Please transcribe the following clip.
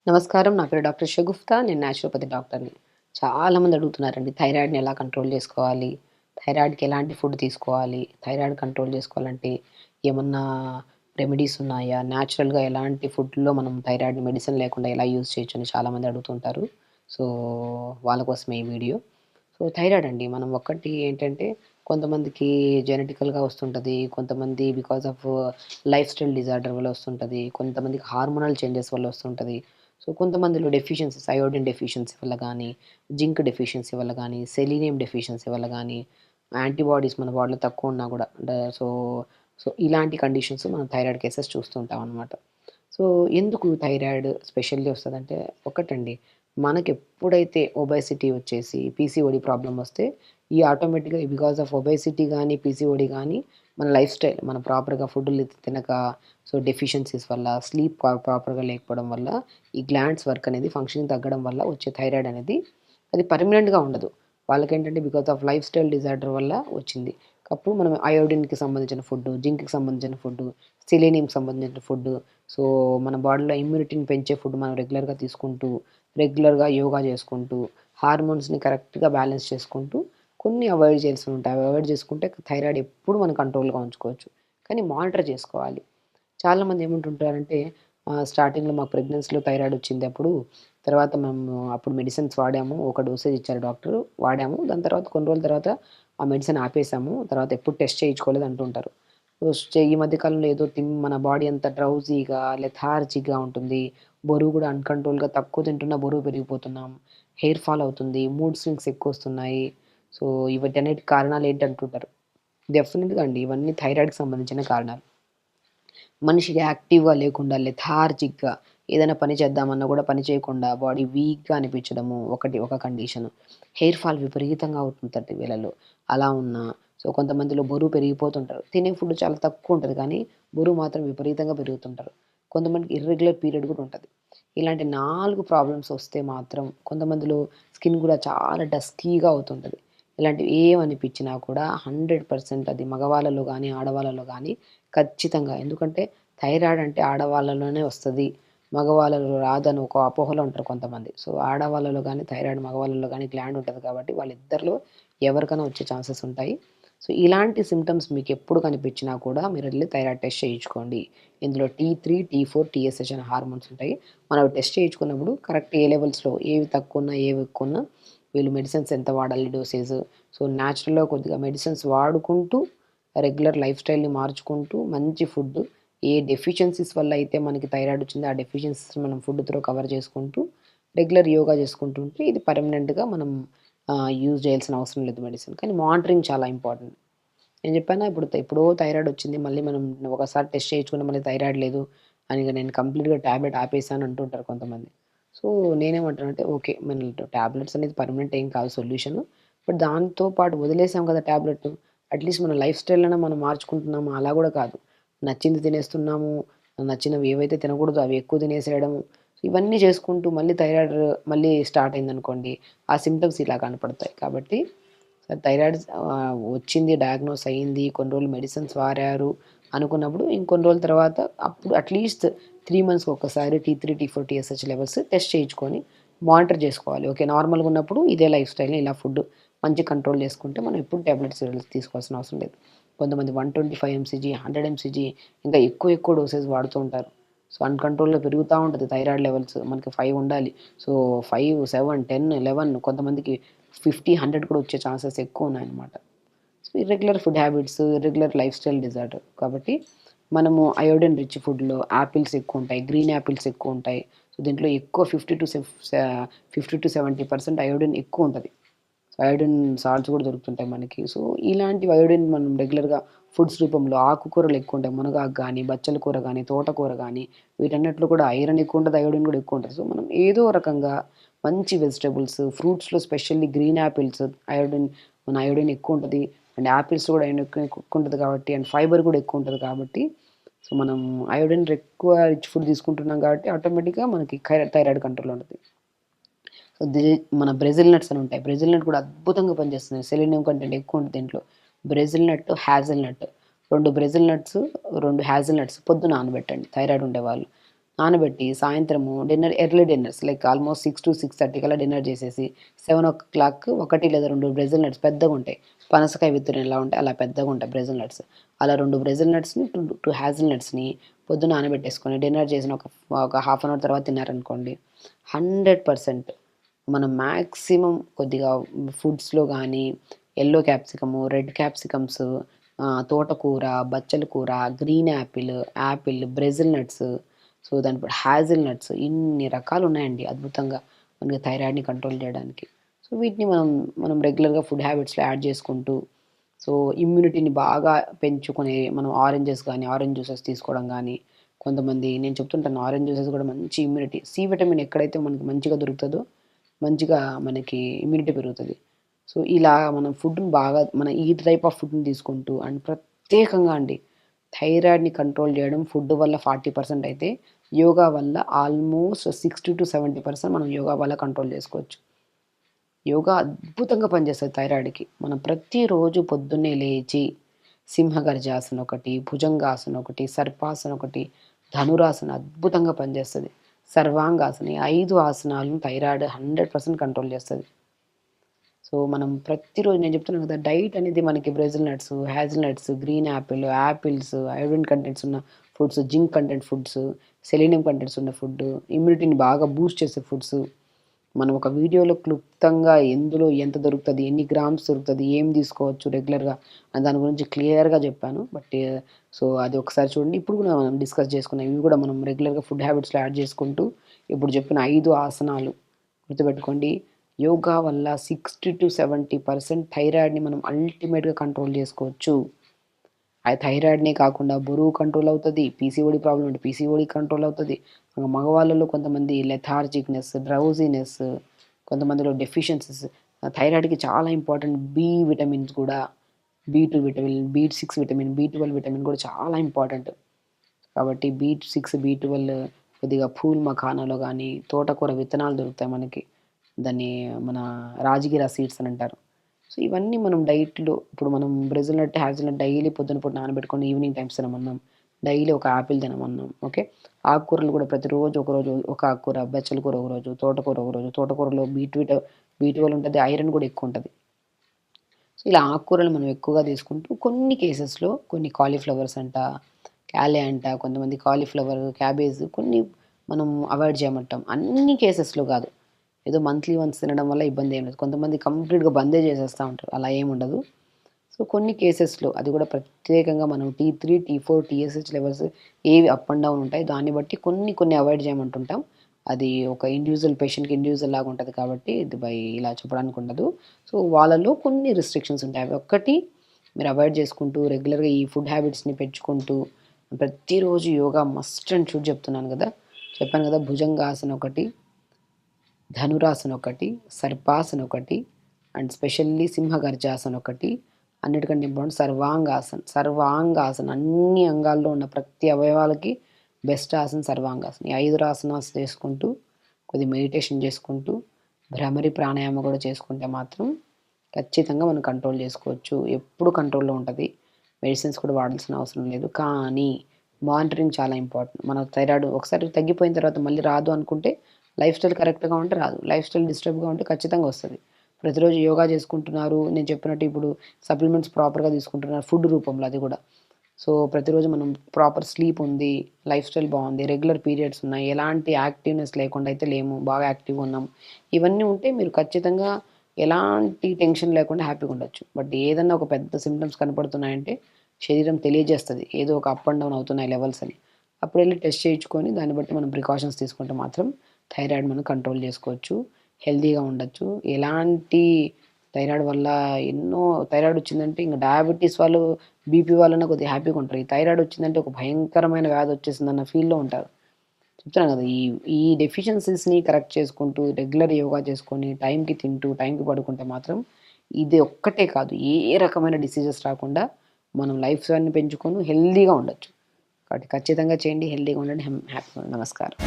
నమస్కారం. నా పేరు డాక్టర్ షగుఫ్తా. నేను న్యాచురోపతి డాక్టర్‌ని. చాలామంది అడుగుతున్నారండి థైరాయిడ్‌ని ఎలా కంట్రోల్ చేసుకోవాలి? థైరాయిడ్‌కి ఎలాంటి ఫుడ్ తీసుకోవాలి? థైరాయిడ్ కంట్రోల్ చేసుకోవాలంటే ఏమన్నా రెమెడీస్ ఉన్నాయా? న్యాచురల్‌గా ఎలాంటి ఫుడ్‌లో మనం థైరాయిడ్‌ని మెడిసిన్ లేకుండా ఎలా యూజ్ చేయొచ్చని చాలామంది అడుగుతుంటారు. సో, వాళ్ళ కోసమే ఈ వీడియో. సో, థైరాయిడ్ అండి మనం ఒక్కటి ఏంటంటే కొంతమందికి జెనెటికల్‌గా వస్తుంటది. కొంతమంది because of life style disorder వల్ల వస్తుంటది. కొంతమందికి హార్మోనల్ చేంజెస్ వల్ల వస్తుంటది. సో, కొంతమందిలో డెఫిషియన్సీస్ అయోడిన్ డెఫిషియన్సీ వల్ల గానీ, జింక్ డెఫిషియన్సీ వల్ల గానీ, సెలీనియం డెఫిషియన్సీ వల్ల గానీ, యాంటీబాడీస్ మన బాడీలో తక్కువున్నా గూడా సో, సో, ఇలాంటి కండిషన్స్ మనం థైరాయిడ్ కేసెస్ చూస్తూ ఉంటామనమాట. సో, ఎందుకు థైరాయిడ్ స్పెషల్లీ వస్తదంటే ఒకటండి, మనకెప్పుడైతే ఒబేసిటీ వచ్చేసి పీసీఓడీ ప్రాబ్లమ్ వస్తే, ఈ ఆటోమేటిక్‌గా బికాస్ ఆఫ్ ఒబేసిటీ గానీ, పీసీఓడీ గానీ, మన లైఫ్ స్టైల్ మనం ప్రాపర్‌గా ఫుడ్‌లు తినక, సో, డెఫిషియన్సీస్ వల్ల, స్లీప్ ప్రాపర్‌గా లేకపోవడం వల్ల, ఈ గ్లాండ్స్ వర్క్ అనేది ఫంక్షనింగ్ తగ్గడం వల్ల వచ్చే థైరాయిడ్ అనేది అది పర్మనెంట్‌గా ఉండదు. వాళ్ళకేంటంటే because of life style disorder వల్ల వచ్చింది. అప్పుడు మనం అయోడిన్‌కి సంబంధించిన ఫుడ్డు, జింక్‌కి సంబంధించిన ఫుడ్డు, సెలీనియంకి సంబంధించిన ఫుడ్డు, సో, మన బాడీలో ఇమ్యూనిటీని పెంచే ఫుడ్ మనం రెగ్యులర్‌గా తీసుకుంటూ, రెగ్యులర్‌గా యోగా చేసుకుంటూ, హార్మోన్స్‌ని కరెక్ట్‌గా బ్యాలెన్స్ చేసుకుంటూ, కొన్ని అవాయిడ్ చేయాల్సినవి ఉంటాయి. అవి అవాయిడ్ చేసుకుంటే థైరాయిడ్ ఎప్పుడు మనం కంట్రోల్‌గా ఉంచుకోవచ్చు. కానీ మానిటర్ చేసుకోవాలి. చాలామంది ఏమంటుంటారంటే స్టార్టింగ్‌లో మాకు ప్రెగ్నెన్సీలో థైరాయిడ్ వచ్చింది అప్పుడు. తర్వాత మేము అప్పుడు మెడిసిన్స్ వాడాము. ఒక డోసేజ్ ఇచ్చారు డాక్టరు. వాడాము. దాని తర్వాత కొన్ని రోజుల తర్వాత ఆ మెడిసిన్ ఆపేసాము. తర్వాత ఎప్పుడు టెస్ట్ చేయించుకోలేదు అంటుంటారు. ఈ మధ్య కాలంలో ఏదో మన బాడీ అంతా డ్రౌజీగా, లెథార్జిక్‌గా ఉంటుంది. బరువు కూడా అన్‌కంట్రోల్‌గా తక్కువ తింటున్నా బరువు పెరిగిపోతున్నాం. హెయిర్ ఫాల్ అవుతుంది. మూడ్ స్వింగ్స్ ఎక్కువొస్తున్నాయి. సో, వీటన్నిటికి కారణాలు ఏంటి అంటుంటారు. డెఫినిట్‌గా అండి. ఇవన్నీ థైరాయిడ్‌కి సంబంధించిన కారణాలు. మనిషికి యాక్టివ్‌గా లేకుండా లెథార్జిక్‌గా ఏదైనా పని చేద్దామన్నా గూడా పని చేయకుండా బాడీ వీక్‌గా అనిపించడము ఒక కండిషను. హెయిర్ ఫాల్ విపరీతంగా అవుతుంటది వీళ్ళలో. అలా ఉన్నా సో, కొంతమందిలో బరువు పెరిగిపోతుంటారు. తినే ఫుడ్ చాలా తక్కువుంటది కానీ, బరువు మాత్రం విపరీతంగా పెరుగుతుంటారు. కొంతమందికి ఇర్రెగ్యులర్ పీరియడ్ గూడా ఉంటది. ఇలాంటి 4 ప్రాబ్లమ్స్ వస్తే మాత్రం కొంతమందిలో స్కిన్ గూడా చాలా డస్కీగా అవుతుంటది. ఇలాంటివి ఏమనిపించినా కూడా 100% అది మగవాళ్ళలో గానీ, ఆడవాళ్ళలో గానీ ఖచ్చితంగా. ఎందుకంటే థైరాయిడ్ అంటే ఆడవాళ్ళలోనే వస్తది. మగవాళ్ళలో రాదని ఒక అపోహలో ఉంటారు కొంతమంది. సో, ఆడవాళ్ళలో గానీ థైరాయిడ్ మగవాళ్ళలో గానీ గ్లాండ్ ఉంటది కాబట్టి వాళ్ళిద్దరిలో ఎవరికైనా వచ్చే ఛాన్సెస్ ఉంటాయి. సో, ఇలాంటి సింప్టమ్స్ మీకెప్పుడు కనిపించినా కూడా మీరెళ్లి థైరాయిడ్ టెస్ట్ చేయించుకోండి. ఇందులో టీ3, టీ4, టీఎస్‌హెచ్ అనే హార్మోన్స్ ఉంటాయి. మనం అవి టెస్ట్ చేయించుకున్నప్పుడు కరెక్ట్ ఏ లెవెల్స్‌లో ఏవి తక్కువున్నా, ఏవి ఎక్కువున్నా వీళ్ళు మెడిసిన్స్ ఎంత వాడాలి డోసేజు. సో, న్యాచురల్‌గా కొద్దిగా మెడిసిన్స్ వాడుకుంటూ రెగ్యులర్ లైఫ్ స్టైల్‌ని మార్చుకుంటూ, మంచి ఫుడ్ ఏ డెఫిషియన్సీస్ వల్ల అయితే మనకి థైరాయిడ్ వచ్చిందో, ఆ డెఫిషియన్సీస్ మనం ఫుడ్ త్రూ కవర్ చేసుకుంటూ, రెగ్యులర్ యోగా చేసుకుంటూ ఉంటే ఇది పర్మనెంట్‌గా మనం యూజ్ చేయాల్సిన అవసరం లేదు మెడిసిన్. కానీ మానిటరింగ్ చాలా ఇంపార్టెంట్. నేను చెప్పానా ఎప్పుడో థైరాయిడ్ వచ్చింది. మళ్ళీ మనం ఒకసారి టెస్ట్ చేయించుకుంటే మళ్ళీ థైరాయిడ్ లేదు అని ఇగ నేను కంప్లీట్‌గా టాబ్లెట్ ఆపేసాను అంటుంటారు కొంతమంది. సో, నేనేమంటానంటే ఓకే. మన టాబ్లెట్స్ అనేది పర్మనెంట్ ఏం కాదు సొల్యూషను. బట్ దాంతో పాటు వదిలేసాం కదా టాబ్లెట్. అట్‌లీస్ట్ మన లైఫ్ స్టైల్‌నైనా మనం మార్చుకుంటున్నాము. అలా గూడా కాదు. నచ్చింది తినేస్తున్నాము. నచ్చినవి ఏవైతే తినకూడదో అవి ఎక్కువ తినేసేయడము. ఇవన్నీ చేసుకుంటూ మళ్ళీ థైరాయిడ్ మళ్ళీ స్టార్ట్ అయిందనుకోండి. ఆ సింప్టమ్స్ ఇలా కనపడతాయి. కాబట్టి థైరాయిడ్ వచ్చింది, డయాగ్నోస్ అయింది. కొన్ని రోజులు మెడిసిన్స్ వాడారు అనుకున్నప్పుడు ఇంకొన్ని రోజుల తర్వాత అప్పుడు అట్‌లీస్ట్ 3 మంత్స్‌కి ఒక్కసారి టీ3, టీ4, టీఎస్‌హెచ్ లెవెల్స్ టెస్ట్ చేయించుకొని మానిటర్ చేసుకోవాలి. ఓకే. నార్మల్‌గా ఉన్నప్పుడు ఇదే లైఫ్ స్టైల్‌ని ఇలా ఫుడ్ మంచిగా కంట్రోల్ చేసుకుంటే మనం ఎప్పుడు టాబ్లెట్స్ తీసుకోవాల్సిన అవసరం లేదు. కొంతమంది 125 ఎంసీజీ, 100 ఎంసీజీ ఇంకా ఎక్కువ డోసేజ్ వాడుతూ ఉంటారు. సో, అన్‌కంట్రోల్‌గా పెరుగుతా ఉంటది థైరాయిడ్ లెవెల్స్. మనకి 5 ఉండాలి. సో, 5, 7, 10, 11 కొంతమందికి 50, 100 కూడా వచ్చే ఛాన్సెస్ ఎక్కువున్నాయన్నమాట. So, irregular food habits, irregular lifestyle disorder. కాబట్టి మనము అయోడిన్ రిచ్ ఫుడ్‌లో యాపిల్స్ ఎక్కువుంటాయి. గ్రీన్ యాపిల్స్ ఎక్కువుంటాయి. సో, దీంట్లో ఎక్కువ 50-70% అయోడిన్ ఎక్కువుంటది. అయోడిన్ సాల్ట్స్ కూడా దొరుకుతుంటాయి మనకి. సో, ఇలాంటివి అయోడిన్ మనం రెగ్యులర్‌గా ఫుడ్స్ రూపంలో ఆకుకూరలు ఎక్కువుంటాయి. మునగాకు గాని, బచ్చల కూర గాని, తోటకూర గాని వీటన్నిటిలో కూడా ఐరన్ ఎక్కువుంటది. అయోడిన్ కూడా ఎక్కువుంటది. సో, మనం ఏదో రకంగా మంచి వెజిటబుల్స్, ఫ్రూట్స్‌లో స్పెషల్లీ గ్రీన్ యాపిల్స్ అయోడిన్ ఎక్కువుంటది. అండ్ యాపిల్స్‌లో కూడా అయోడిన్ ఎక్కువుంటది కాబట్టి అండ్ ఫైబర్ కూడా ఎక్కువుంటది కాబట్టి సో, మనం అయోడిన్ ఎక్కువ రిచ్ ఫుడ్ తీసుకుంటున్నాం కాబట్టి ఆటోమేటిక్‌గా మనకి థైరాయిడ్ కంట్రోల్‌లో ఉంటది. సో, మన బ్రెజిల్ నట్స్ అని ఉంటాయి. బ్రెజిల్ నట్ కూడా అద్భుతంగా పనిచేస్తుంది. సెలీనియం కంటెంట్ ఎక్కువ ఉంటది దీంట్లో. బ్రెజిల్ నట్, హాజెల్ నట్ 2 బ్రెజిల్ నట్స్, 2 హాజెల్ నట్స్ పొద్దున నానబెట్టండి థైరాయిడ్ ఉండేవాళ్ళు. నానబెట్టి సాయంత్రము early dinners like almost 6 to 6:30 కల్లా డిన్నర్ చేసేసి 7 o'clock 1 లేదా 2 బ్రెజిల్ నట్స్ పెద్దగుంటాయి. పనసకాయ విత్తులు ఎలా ఉంటాయి అలా పెద్దగుంటాయి బ్రెజిల్ నట్స్. అలా 2 బ్రెజిల్ నట్స్‌ని, 2 హ్యాజిల్ నట్స్‌ని పొద్దున్న నానబెట్టేసుకొని డిన్నర్ చేసిన ఒక హాఫ్ అన్ అవర్ తర్వాత తిన్నారనుకోండి 100% మనం మాక్సిమం కొద్దిగా ఫుడ్స్‌లో గానీ, యెల్లో క్యాప్సికము, రెడ్ క్యాప్సికమ్స్, తోటకూర, బచ్చల కూర, green Apple, Brazil nuts, so దాని పాటు హ్యాజిల్ నట్స్ ఇన్ని రకాలున్నాయండి అద్భుతంగా మనకి థైరాయిడ్‌ని కంట్రోల్ చేయడానికి. సో వీటిని మనం రెగ్యులర్‌గా ఫుడ్ హ్యాబిట్స్‌లో యాడ్ చేసుకుంటూ, సో ఇమ్యూనిటీని బాగా పెంచుకునే మనం ఆరెంజ్ జ్యూసెస్ తీసుకోవడం గానీ, కొంతమంది నేను చెప్తుంటాను ఆరెంజ్ జ్యూసెస్ కూడా మంచి ఇమ్యూనిటీ. సి విటమిన్ ఎక్కడైతే మనకి మంచిగా దొరుకుతదో, మంచిగా మనకి ఇమ్యూనిటీ పెరుగుతది. సో ఇలా మనం ఫుడ్‌ని బాగా ఈ టైప్ ఆఫ్ ఫుడ్‌ని తీసుకుంటూ అండ్ ప్రత్యేకంగా అండి థైరాయిడ్‌ని కంట్రోల్ చేయడం ఫుడ్ వల్ల 40% అయితే, యోగా వల్ల ఆల్మోస్ట్ 60-70% మనం యోగా వల్ల కంట్రోల్ చేసుకోవచ్చు. యోగా అద్భుతంగా పనిచేస్తది థైరాయిడ్‌కి. మనం ప్రతిరోజు పొద్దున్నే లేచి సింహగర్జాసనం ఒకటి, భుజంగాసనం ఒకటి, సర్పాసనం ఒకటి, ధనురాసన అద్భుతంగా పనిచేస్తది. సర్వాంగాసన ఈ 5 ఆసనాలను థైరాయిడ్ 100% కంట్రోల్ చేస్తది. సో మనం ప్రతిరోజు నేను చెప్తున్నాను కదా డైట్ అనేది మనకి Brazil nuts, hazel nuts, green apples, iron contents ఉన్న foods, zinc content foods, selenium contents ఉన్న ఫుడ్, ఇమ్యూనిటీని బాగా బూస్ట్ చేసే ఫుడ్స్. మనం ఒక వీడియోలో క్లుప్తంగా ఎందులో ఎంత దొరుకుతది, ఎన్ని గ్రామ్స్ దొరుకుతది, ఏం తీసుకోవచ్చు రెగ్యులర్‌గా అని దాని గురించి క్లియర్‌గా చెప్పాను. సో అది ఒకసారి చూడండి. ఇప్పుడు కూడా మనం డిస్కస్ చేసుకున్నాం. ఇవి కూడా మనం రెగ్యులర్‌గా ఫుడ్ హ్యాబిట్స్‌లో యాడ్ చేసుకుంటూ ఇప్పుడు చెప్పిన 5 ఆసనాలు గుర్తుపెట్టుకోండి. యోగా వల్ల 60-70% థైరాయిడ్‌ని మనం అల్టిమేట్‌గా కంట్రోల్ చేసుకోవచ్చు. ఆ థైరాయిడ్‌నే కాకుండా బరువు కంట్రోల్ అవుతది. పీసీఓడీ ప్రాబ్లమ్ ఉంటే పీసీఓడీ కంట్రోల్ అవుతది. మగవాళ్ళలో కొంతమంది లెథార్జిక్‌నెస్, డ్రౌజీనెస్, కొంతమందిలో డెఫిషియన్సీస్ థైరాయిడ్‌కి చాలా ఇంపార్టెంట్ బి విటమిన్స్ కూడా, బి2 vitamin, B6 vitamin, B12 vitamin కూడా చాలా ఇంపార్టెంట్. కాబట్టి బి6, బి12 కొద్దిగా పూల్ మఖానాలో గానీ, తోటకూర విత్తనాలు దొరుకుతాయి మనకి. దాన్ని మన రాజగిర సీడ్స్ అని అంటారు. సో ఇవన్నీ మనం డైట్‌లో ఇప్పుడు మనం బ్రెజిల్ నట్, హ్యాజిల్ నట్ డైలీ పొద్దున పూట నానబెట్టుకొని ఈవినింగ్ టైమ్స్ తినమన్నాం. డైలీ ఒక యాపిల్ తినమన్నాం. ఓకే. ఆకుకూరలు కూడా ప్రతిరోజు ఒకరోజు ఒక ఆకుకూర, బచ్చల కూర ఒకరోజు, తోటకూర ఒకరోజు. తోటకూరలో బి12 ఉంటది. ఐరన్ కూడా ఎక్కువుంటది. సో ఇలా ఆకుకూరలు మనం ఎక్కువగా తీసుకుంటూ కొన్ని కేసెస్‌లో కొన్ని కాలీఫ్లవర్స్ అంట, క్యాలే అంట, కొంతమంది కాలీఫ్లవర్, క్యాబేజ్ కొన్ని మనం అవాయిడ్ చేయమంటాం. అన్ని కేసెస్‌లో కాదు. ఏదో మంత్లీ వన్స్ తినడం వల్ల ఇబ్బంది ఏం లేదు. కొంతమంది కంప్లీట్‌గా బందే చేసేస్తా ఉంటారు. అలా ఏముండదు. సో కొన్ని కేసెస్‌లో అది కూడా ప్రత్యేకంగా మనం టీ3, టీ4, టీఎస్‌హెచ్ లెవెల్స్ ఏవి అప్ అండ్ డౌన్ ఉంటాయి. దాన్ని బట్టి కొన్ని అవాయిడ్ చేయమంటుంటాం. అది ఒక పేషెంట్‌కి ఇండివిడ్యువల్ లాగా ఉంటది కాబట్టి ఇది ఇలా చెప్పడానికి ఉండదు. సో వాళ్ళలో కొన్ని రిస్ట్రిక్షన్స్ ఉంటాయి. అవి ఒక్కటి మీరు అవాయిడ్ చేసుకుంటూ రెగ్యులర్‌గా ఈ ఫుడ్ హ్యాబిట్స్‌ని పెంచుకుంటూ ప్రతిరోజు యోగా మస్ట్ అండ్ షుడ్ చెప్తున్నాను కదా! చెప్పాను కదా! భుజంగాసన ఒకటి, ధనురాసన ఒకటి, సర్పాసన ఒకటి అండ్ స్పెషల్లీ సింహగర్జాసన ఒకటి. అన్నిటికంటే ఇంపార్టెంట్ సర్వాంగాసన అన్ని అంగాల్లో ఉన్న ప్రతి అవయవాలకి బెస్ట్ ఆసన సర్వాంగాసన. ఈ 5 ఆసనాస్ చేసుకుంటూ కొద్దిగా మెడిటేషన్ చేసుకుంటూ భ్రమరి ప్రాణాయామం కూడా చేసుకుంటే మాత్రం ఖచ్చితంగా మనం కంట్రోల్ చేసుకోవచ్చు. ఎప్పుడు కంట్రోల్‌లో ఉంటది. మెడిసిన్స్ కూడా వాడాల్సిన అవసరం లేదు. కానీ మానిటరింగ్ చాలా ఇంపార్టెంట్. మన థైరాయిడ్ ఒకసారి తగ్గిపోయిన తర్వాత మళ్ళీ రాదు అనుకుంటే లైఫ్ స్టైల్ కరెక్ట్‌గా ఉంటే రాదు. లైఫ్ స్టైల్ డిస్టర్బ్‌గా ఉంటే ఖచ్చితంగా వస్తది. ప్రతిరోజు యోగా చేసుకుంటున్నారు. నేను చెప్పినట్టు ఇప్పుడు సప్లిమెంట్స్ ప్రాపర్‌గా తీసుకుంటున్నారు ఫుడ్ రూపంలో అది కూడా. సో ప్రతిరోజు మనం ప్రాపర్ స్లీప్ ఉంది. లైఫ్ స్టైల్ బావుంది. రెగ్యులర్ పీరియడ్స్ ఉన్నాయి. ఎలాంటి యాక్టివ్‌నెస్ లేకుండా అయితే లేము. బాగా యాక్టివ్‌గా ఉన్నాం. ఇవన్నీ ఉంటే మీరు ఖచ్చితంగా ఎలాంటి టెన్షన్ లేకుండా హ్యాపీగా ఉండొచ్చు. బట్ ఏదన్నా ఒక పెద్ద సింప్టమ్స్ కనపడుతున్నాయంటే శరీరం తెలియజేస్తది. ఏదో ఒక అప్ అండ్ డౌన్ అవుతున్నాయి లెవెల్స్ అని. అప్పుడెళ్ళి టెస్ట్ చేయించుకొని దాన్ని బట్టి మనం ప్రికాషన్స్ తీసుకుంటే మాత్రం థైరాయిడ్ మనం కంట్రోల్ చేసుకోవచ్చు. హెల్తీగా ఉండొచ్చు. ఎలాంటి థైరాయిడ్ వల్ల థైరాయిడ్ వచ్చిందంటే ఇంక డయాబెటిస్ వాళ్ళు, బీపీ వాళ్ళన్నా కొద్దిగా హ్యాపీగా ఉంటారు. ఈ థైరాయిడ్ వచ్చిందంటే ఒక భయంకరమైన వ్యాధి వచ్చేసిందన్న ఫీల్‌లో ఉంటారు. చెప్తున్నాను కదా! ఈ ఈ డెఫిషియన్సీస్‌ని కరెక్ట్ చేసుకుంటూ రెగ్యులర్ యోగా చేసుకొని టైంకి తింటూ, టైంకి పడుకుంటే మాత్రం ఇది ఒక్కటే కాదు ఏ రకమైన డిసీజెస్ రాకుండా మనం లైఫ్ స్పాన్‌ని పెంచుకొని హెల్తీగా ఉండొచ్చు. కాబట్టి ఖచ్చితంగా చేయండి. హెల్తీగా ఉండండి. హ్యాపీగా ఉండండి. నమస్కారం.